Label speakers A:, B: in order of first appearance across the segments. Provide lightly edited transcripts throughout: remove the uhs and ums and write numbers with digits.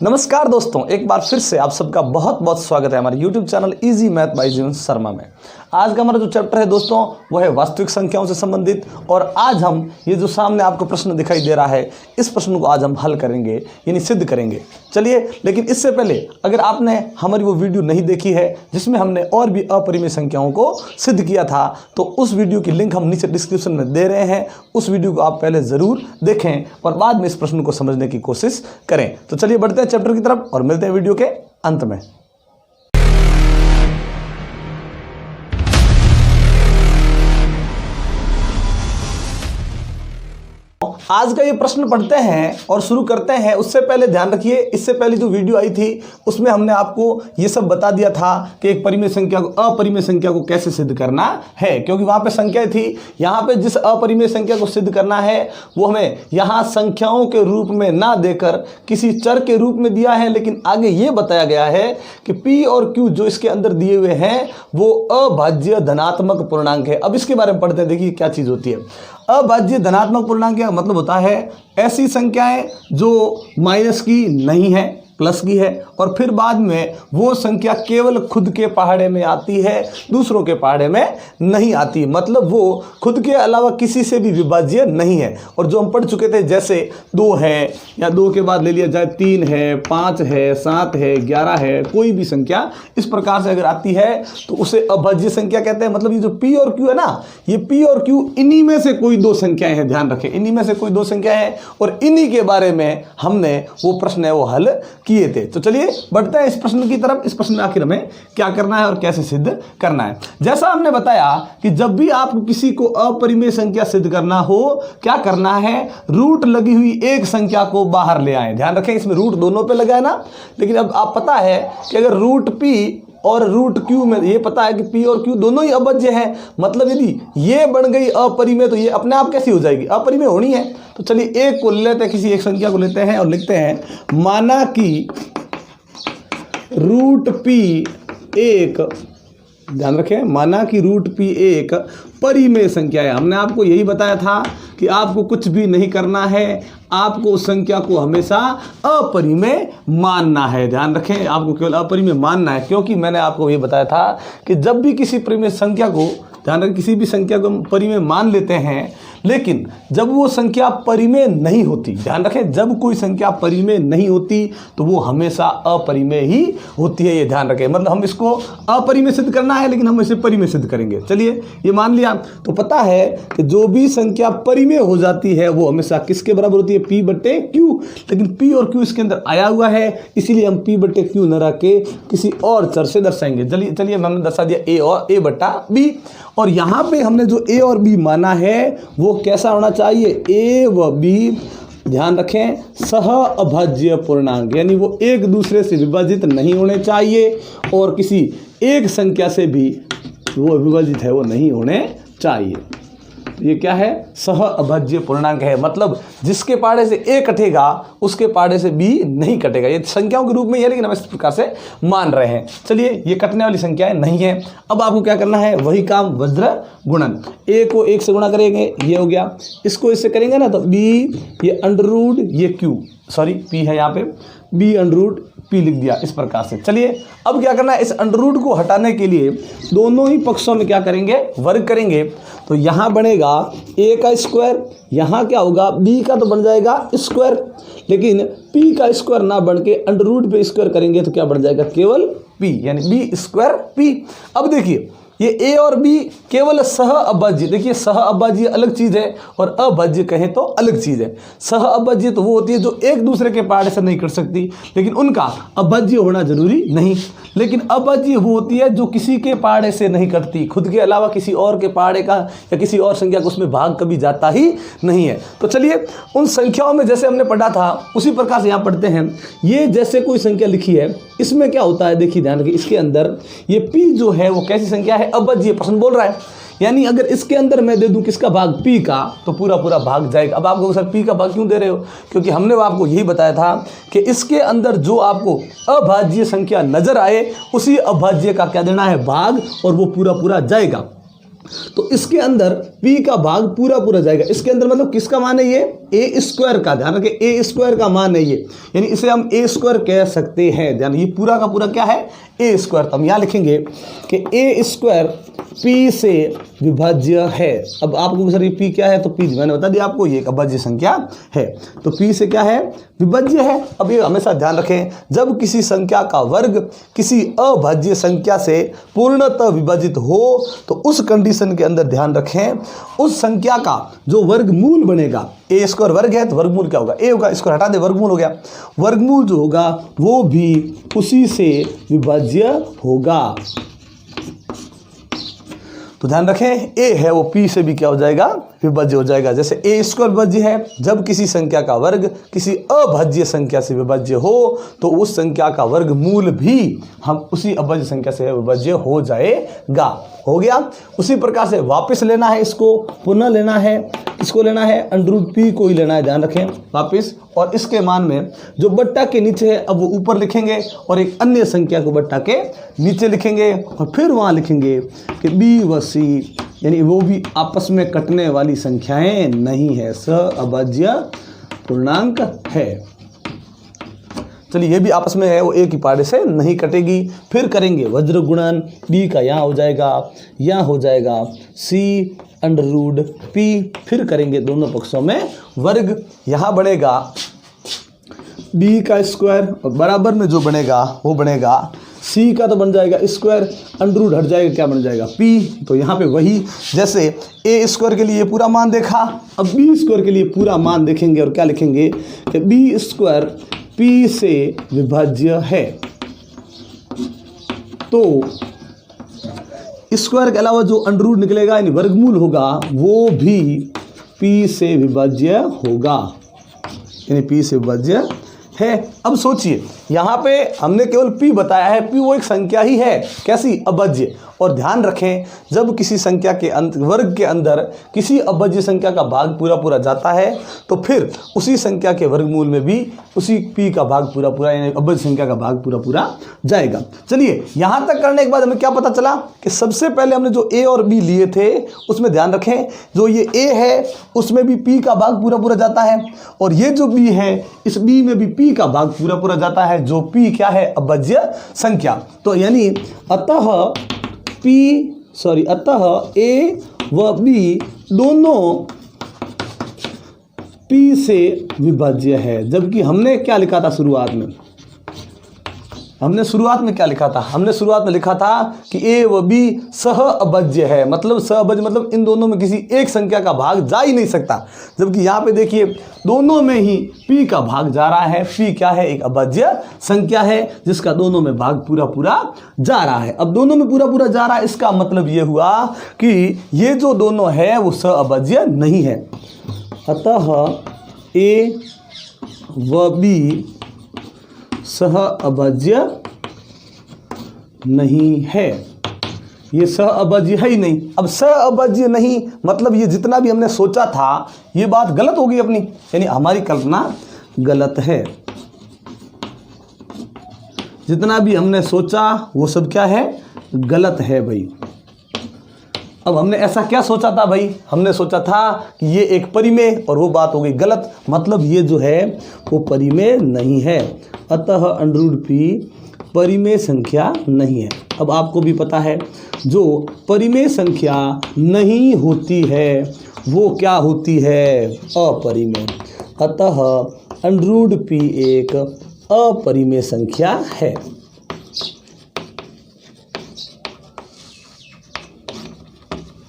A: नमस्कार दोस्तों, एक बार फिर से आप सबका बहुत बहुत स्वागत है हमारे YouTube channel easy math bye जीवन शर्मा में। आज का हमारा जो चैप्टर है दोस्तों वो है वास्तविक संख्याओं से संबंधित। और आज हम ये जो सामने आपको प्रश्न दिखाई दे रहा है इस प्रश्न को आज हम हल करेंगे यानी सिद्ध करेंगे। चलिए, लेकिन इससे पहले अगर आपने हमारी वो वीडियो नहीं देखी है जिसमें हमने और भी अपरिमेय संख्याओं को सिद्ध किया था तो उस वीडियो की लिंक हम नीचे डिस्क्रिप्शन में दे रहे हैं। उस वीडियो को आप पहले ज़रूर देखें और बाद में इस प्रश्न को समझने की कोशिश करें। तो चलिए बढ़ते हैं चैप्टर की तरफ और मिलते हैं वीडियो के अंत में। आज का ये प्रश्न पढ़ते हैं और शुरू करते हैं। उससे पहले ध्यान रखिए, इससे पहले जो वीडियो आई थी उसमें हमने आपको ये सब बता दिया था कि एक परिमेय संख्या को अपरिमेय संख्या को कैसे सिद्ध करना है, क्योंकि वहाँ पे संख्या थी। यहाँ पे जिस अपरिमेय संख्या को सिद्ध करना है वो हमें यहाँ संख्याओं के रूप में ना देकर किसी चर के रूप में दिया है, लेकिन आगे ये बताया गया है कि P और Q जो इसके अंदर दिए हुए हैं वो अभाज्य धनात्मक पूर्णांक है। अब इसके बारे में पढ़ते हैं, देखिए क्या चीज़ होती है। अभाज्य धनात्मक पूर्णांक का मतलब होता है ऐसी संख्याएं जो माइनस की नहीं है, प्लस की है, और फिर बाद में वो संख्या केवल खुद के पहाड़े में आती है, दूसरों के पहाड़े में नहीं आती। मतलब वो खुद के अलावा किसी से भी विभाज्य नहीं है। और जो हम पढ़ चुके थे जैसे 2 है या 2 के बाद ले लिया जाए 3 है, 5 है, 7 है, 11 है, कोई भी संख्या इस प्रकार से अगर आती है तो उसे अभाज्य संख्या कहते हैं। मतलब ये जो P और Q है ना, ये P और Q इन्हीं में से कोई 2 संख्याएं हैं। ध्यान रखें, इन्हीं में से कोई 2 संख्या है और इन्हीं के बारे में हमने वो प्रश्न है वो हल किए थे। तो चलिए बढ़ते हैं इस प्रश्न की तरफ। इस प्रश्न में आखिर हमें क्या करना है और कैसे सिद्ध करना है। जैसा हमने बताया कि जब भी आपको किसी को अपरिमेय संख्या सिद्ध करना हो क्या करना है, रूट लगी हुई एक संख्या को बाहर ले आए। ध्यान रखें, इसमें रूट दोनों पे लगा है ना, लेकिन अब आप पता है कि अगर रूट P और रूट Q में ये पता है कि P और Q दोनों ही अभाज्य हैं। मतलब यदि ये बन गई अपरिमेय तो ये अपने आप कैसी हो जाएगी, अपरिमेय होनी है। तो चलिए एक को लेते हैं, किसी एक संख्या को लेते हैं और लिखते हैं माना कि रूट P एक, ध्यान रखें, माना कि रूट P एक परिमेय संख्या है। हमने आपको यही बताया था कि आपको कुछ भी नहीं करना है, आपको उस संख्या को हमेशा अपरिमेय मानना है। ध्यान रखें, आपको केवल अपरिमेय मानना है, क्योंकि मैंने आपको ये बताया था कि जब भी किसी परिमेय संख्या को, ध्यान रखें, किसी भी संख्या को हम परिमेय मान लेते हैं, लेकिन जब वो संख्या परिमेय नहीं होती, ध्यान रखें, जब कोई संख्या परिमेय नहीं होती तो वो हमेशा अपरिमेय ही होती है। ये ध्यान रखें, मतलब हम इसको अपरिमेय सिद्ध करना है लेकिन हम इसे परिमेय सिद्ध करेंगे। चलिए ये मान लिया, तो पता है कि जो भी संख्या परिमेय हो जाती है वो हमेशा किसके बराबर होती है, P बटे Q। लेकिन P और Q इसके अंदर आया हुआ है, इसीलिए हम P बटे Q न रख के किसी और चर से दर्शाएंगे। चलिए हमने दर्शा दिया A और A बटा B। और यहाँ पे हमने जो A और B माना है वो कैसा होना चाहिए, A व B, ध्यान रखें, सह अभाज्य पूर्णांक, यानी वो एक दूसरे से विभाजित नहीं होने चाहिए और किसी एक संख्या से भी वो विभाजित है वो नहीं होने चाहिए। ये क्या है, सह अभाज्य पूर्णांक है। मतलब जिसके पहाड़े से A कटेगा उसके पहाड़े से B नहीं कटेगा। ये संख्याओं के रूप में है लेकिन हम इस प्रकार से मान रहे हैं। चलिए ये कटने वाली संख्याएं नहीं है। अब आपको क्या करना है, वही काम वज्र गुणन। A को 1 से गुणा करेंगे, ये हो गया, इसको इससे करेंगे ना तो B, ये अंडर रूट, ये Q, सॉरी P है यहाँ पे, B अंडर रूट P लिख दिया इस प्रकार से। चलिए अब क्या करना है, इस अंडर रूट को हटाने के लिए दोनों ही पक्षों में क्या करेंगे, वर्ग करेंगे। तो यहाँ बनेगा A का स्क्वायर, यहाँ क्या होगा B का तो बन जाएगा स्क्वायर, लेकिन P का स्क्वायर ना बन के अंडर रूट पे स्क्वायर करेंगे तो क्या बन जाएगा, केवल P, यानी B स्क्वायर P। अब देखिए ये A और B केवल सह अभाज्य, देखिए सह अभाज्य अलग चीज़ है और अभाज्य कहें तो अलग चीज़ है। सह अभाज्य तो वो होती है जो एक दूसरे के पहाड़े से नहीं कट सकती, लेकिन उनका अभाज्य होना जरूरी नहीं। लेकिन अभाज्य वो होती है जो किसी के पहाड़े से नहीं कटती, खुद के अलावा किसी और के पहाड़े का या किसी और संख्या को उसमें भाग कभी जाता ही नहीं है। तो चलिए उन संख्याओं में जैसे हमने पढ़ा था उसी प्रकार से यहाँ पढ़ते हैं। ये जैसे कोई संख्या लिखी है, इसमें क्या होता है, देखिए ध्यान रखिए, इसके अंदर ये P जो है वो कैसी संख्या है, अभाज्य प्रश्न बोल रहा है। यानी अगर इसके अंदर मैं दे दूं किसका भाग, P का, तो पूरा पूरा भाग जाएगा। अब आपको सर P का भाग क्यों दे रहे हो, क्योंकि हमने आपको यही बताया था कि इसके अंदर जो आपको अभाज्य संख्या नजर आए उसी अभाज्य का क्या देना है, भाग, और वो पूरा पूरा जाएगा। तो इसके अंदर p का भाग पूरा पूरा जाएगा। इसके अंदर मतलब किसका मान है ये? ए स्क्वायर का। ध्यान रखें, ए स्क्वायर का मान है ये, यानी इसे हम ए स्क्वायर कह सकते हैं। ध्यान, ये पूरा का पूरा क्या है? ए स्क्वायर। तो हम यहाँ लिखेंगे कि ए स्क्वायर p से विभाज्य है। अब आपको सर ये p क्या है? तो p मैंने बता दिया आपको, ये एक अभाज्य संख्या है। तो p से क्या है? विभाज्य है। अब ये हमेशा ध्यान रखें, जब किसी संख्या का वर्ग किसी अभाज्य संख्या से पूर्णतः विभाजित हो तो उस कंडीशन के अंदर ध्यान रखें उस संख्या का जो वर्गमूल बनेगा, ए स्क्वायर वर्ग है तो वर्गमूल क्या होगा? ए होगा। स्क्वायर हटा दे, वर्गमूल हो गया। वर्गमूल जो होगा वो भी उसी से विभाज्य होगा। तो ध्यान रखें, ए है वो p से भी क्या हो जाएगा? विभाज्य हो जाएगा। जैसे ए स्क्वायर विभाज्य है, जब किसी संख्या का वर्ग किसी अभाज्य संख्या से विभाज्य हो तो उस संख्या का वर्गमूल भी हम उसी अभाज्य संख्या से विभाज्य हो जाएगा। हो गया। उसी प्रकार से वापस लेना है, इसको पुनः लेना है, इसको लेना है √p को ही लेना है। ध्यान रखें वापस, और इसके मान में जो बट्टा के नीचे है अब वो ऊपर लिखेंगे और एक अन्य संख्या को बट्टा के नीचे लिखेंगे और फिर वहाँ लिखेंगे कि b व c, यानी वो भी आपस में कटने वाली संख्याएं नहीं है, सहअभाज्य पूर्णांक है। चलिए, ये भी आपस में है वो एक ही पाड़े से नहीं कटेगी। फिर करेंगे वज्र गुणन, b का यहाँ हो जाएगा, यहाँ हो जाएगा c√p। फिर करेंगे दोनों पक्षों में वर्ग, यहाँ बनेगा b का स्क्वायर और बराबर में जो बनेगा वो बनेगा c का तो बन जाएगा स्क्वायर, अंडर हट जाएगा, क्या बन जाएगा? p। तो यहाँ पे वही जैसे ए स्क्वायर के लिए पूरा मान देखा, अब b स्क्वायर के लिए पूरा मान देखेंगे और क्या लिखेंगे कि b स्क्वायर p से विभाज्य है। तो स्क्वायर के अलावा जो अंडर निकलेगा यानी वर्गमूल होगा वो भी p से विभाज्य होगा, यानी p से विभाज्य है। अब सोचिए, यहाँ पे हमने केवल p बताया है, p वो एक संख्या ही है, कैसी? अभाज्य। और ध्यान रखें, जब किसी संख्या के वर्ग के अंदर किसी अभाज्य संख्या का भाग पूरा पूरा जाता है तो फिर उसी संख्या के वर्गमूल में भी उसी p का भाग पूरा पूरा, यानी अभाज्य संख्या का भाग पूरा पूरा जाएगा। चलिए, यहाँ तक करने के बाद हमें क्या पता चला कि सबसे पहले हमने जो a और b लिए थे उसमें ध्यान रखें, जो ये a है उसमें भी p का भाग पूरा पूरा जाता है और ये जो b है इस b में भी p का भाग पूरा पूरा जाता है, जो p क्या है? अभाज्य संख्या। तो यानी अतः a व b दोनों p से विभाज्य है। जबकि हमने क्या लिखा था शुरुआत में? हमने शुरुआत में क्या लिखा था? हमने शुरुआत में लिखा था कि a व b सहअभाज्य है, मतलब सहअभाज्य मतलब इन दोनों में किसी एक संख्या का भाग जा ही नहीं सकता। जबकि यहाँ पे देखिए दोनों में ही p का भाग जा रहा है। p क्या है? एक अभाज्य संख्या है जिसका दोनों में भाग पूरा पूरा जा रहा है। अब दोनों में पूरा पूरा जा रहा है, इसका मतलब ये हुआ कि ये जो दोनों है वो सहअभाज्य नहीं है। अतः a व b सहअभाज्य नहीं है, ये सहअभाज्य है ही नहीं। अब सहअभाज्य नहीं मतलब ये जितना भी हमने सोचा था ये बात गलत होगी अपनी, यानी हमारी कल्पना गलत है। जितना भी हमने सोचा वो सब क्या है? गलत है भाई। अब हमने ऐसा क्या सोचा था भाई? हमने सोचा था कि ये एक परिमेय, और वो बात हो गई गलत, मतलब ये जो है वो परिमेय नहीं है। अतः √p परिमेय संख्या नहीं है। अब आपको भी पता है जो परिमेय संख्या नहीं होती है वो क्या होती है? अपरिमेय। अतः √p एक अपरिमेय संख्या है।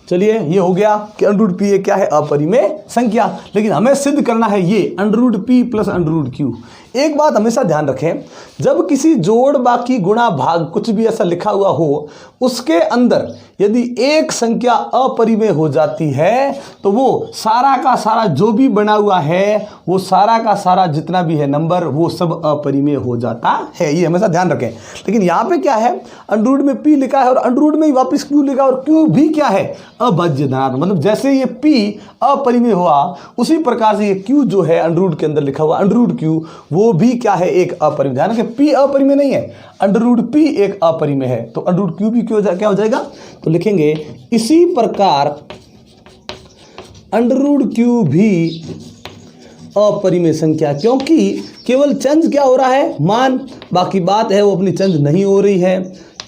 A: चलिए, ये हो गया कि √p क्या है? अपरिमेय संख्या। लेकिन हमें सिद्ध करना है ये √p प्लस √q। एक बात हमेशा ध्यान रखें, जब किसी जोड़ बाकी गुणा भाग कुछ भी ऐसा लिखा हुआ हो उसके अंदर यदि एक संख्या अपरिमेय हो जाती है तो वो सारा का सारा जो भी बना हुआ है वो सारा का सारा जितना भी है नंबर वो सब अपरिमेय हो जाता है। ये हमेशा ध्यान रखें। लेकिन यहाँ पे क्या है? अंडर में p लिखा है और अंडर में ही वापस q लिखा और q भी क्या है? अभाज्य धनात्मक। मतलब जैसे ये p अपरिमेय हुआ उसी प्रकार से ये q जो है अंडर के अंदर लिखा हुआ अंडर q वो वो भी क्या है, एक अपरिमेय। ध्यान रखें p अपरिमेय नहीं है, √p एक अपरिमेय है, तो √q भी क्या हो जाएगा, तो लिखेंगे इसी प्रकार √q भी अपरिमेय संख्या, क्योंकि केवल चेंज क्या हो रहा है, मान, बाकी बात है वो अपनी चेंज नहीं हो रही है,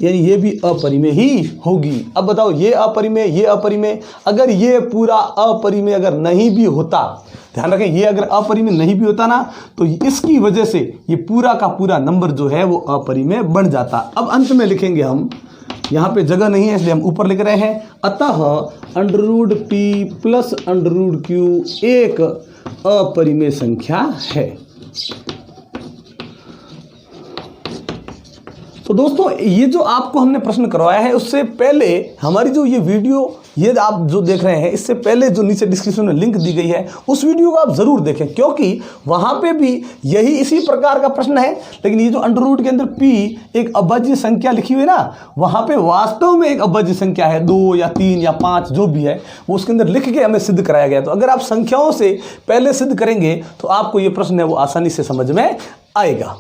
A: यानी ये भी अपरिमेय ही होगी। अब बताओ ये अपरिमेय, ये अपरिमेय, अगर ये पूरा अपरिमेय अगर नहीं भी होता, ध्यान रखें ये अगर अपरिमेय नहीं भी होता ना, तो इसकी वजह से ये पूरा का पूरा नंबर जो है वो अपरिमेय बन जाता। अब अंत में लिखेंगे हम, यहाँ पे जगह नहीं है इसलिए हम ऊपर लिख रहे हैं, अतः √p प्लस √q एक अपरिमेय संख्या है। तो दोस्तों ये जो आपको हमने प्रश्न करवाया है, उससे पहले हमारी जो ये वीडियो, ये आप जो देख रहे हैं, इससे पहले जो नीचे डिस्क्रिप्शन में लिंक दी गई है उस वीडियो को आप जरूर देखें, क्योंकि वहां पे भी यही इसी प्रकार का प्रश्न है। लेकिन ये जो अंडर के अंदर p एक अभाज्य संख्या लिखी हुई है ना, वहां पे वास्तव में एक अभाज्य संख्या है, 2 या 3 या 5 जो भी है, वो उसके अंदर लिख के हमें सिद्ध कराया गया। तो अगर आप संख्याओं से पहले सिद्ध करेंगे तो आपको ये प्रश्न है वो आसानी से समझ में आएगा।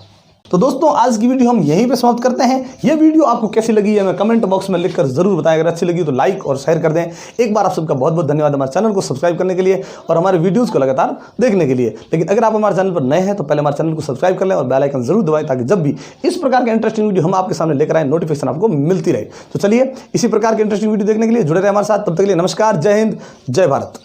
A: तो दोस्तों आज की वीडियो हम यहीं पे समाप्त करते हैं। ये वीडियो आपको कैसी लगी है हमें कमेंट बॉक्स में लिखकर जरूर बताएं। अगर अच्छी लगी तो लाइक और शेयर कर दें। एक बार आप सबका बहुत बहुत धन्यवाद हमारे चैनल को सब्सक्राइब करने के लिए और हमारे वीडियोस को लगातार देखने के लिए। लेकिन अगर आप हमारे चैनल पर नए हैं तो पहले हमारे चैनल को सब्सक्राइब कर लें और बेल आइकन जरूर दबाएं, ताकि जब भी इस प्रकार के इंटरेस्टिंग वीडियो हम आपके सामने लेकर आए नोटिफिकेशन आपको मिलती रहे। तो चलिए इसी प्रकार के इंटरेस्टिंग वीडियो देखने के लिए जुड़े रहे हमारे साथ। तब तक के लिए नमस्कार, जय हिंद, जय भारत।